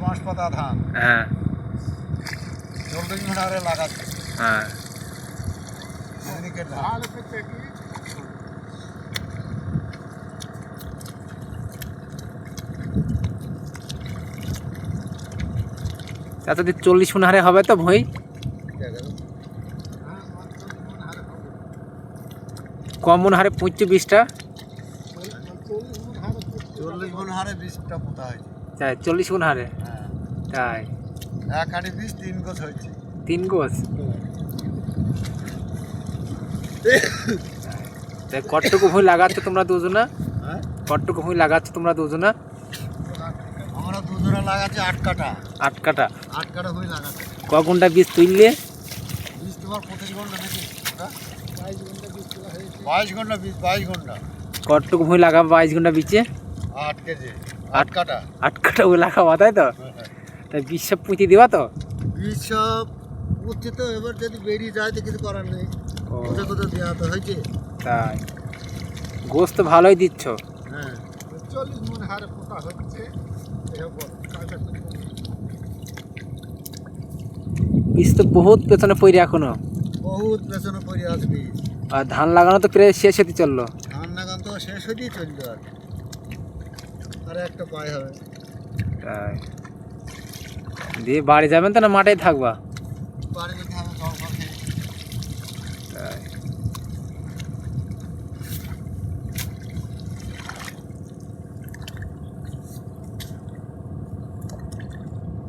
বাঁশপাতা ধান, হ্যাঁ 40 মণ হারে লাগাচ্ছে। হ্যাঁ মিনিকেট ধান। তা যদি 40 মণ হারে হবে তো ভই কম মণ হারে 25টা 40 মণ হারে 20টা পোতা হয়েছে। তাই 40 মণ হারে হ্যাঁ, তাই এক আড়ি বীজ 3 গোছ হয়েছে। 3 গোছ তাই কতটুকু ভুঁই লাগাচ্ছ তোমরা দুজনা? হ্যাঁ, কতটুকু ভুঁই লাগাচ্ছ তোমরা দুজনা? আমরা দুজনে লাগাচ্ছি 8 কাঠা। 8 কাঠা। 8 কাঠা হয়ে লাগাচ্ছে। ক ঘন্টা বীজ তুললে? বীজ তোমার 25 ঘন্টা নাকি? 22 ঘন্টা বীজ, 22 ঘন্টা। কতটুকু ভুঁই লাগাবো 22 ঘন্টা বীজে? 8 কেজি, 8 কাঠা। 8 কাঠা ওই লাগাবো তাই তো? তাই বীজ সব পুঁতি দেওয়া তো? বীজ সব উঠছে তো, এবার যদি বেরিয়ে যায় তো কিছু করার নেই। কোথাও কোথাও দেওয়া তো হয়েছে। তাই গোস তো ভালোই দিচ্ছ। হ্যাঁ, 40 মণ হারে পোতা হচ্ছে। বীজ তো বহুত পেছনে পড়ে এখনো। বহুত পেছনে পড়ে আছে বীজ। আর ধান লাগানো তো প্রায় শেষ হতে চললো। ধান লাগান তো শেষ হয়েই চললো। আর একটা পায় হবে। তাই দিয়ে বাড়ি যাবেন তো না মাঠেই থাকবা? বাড়ি যেতে হবে, জল ফল খেয়ে। তাই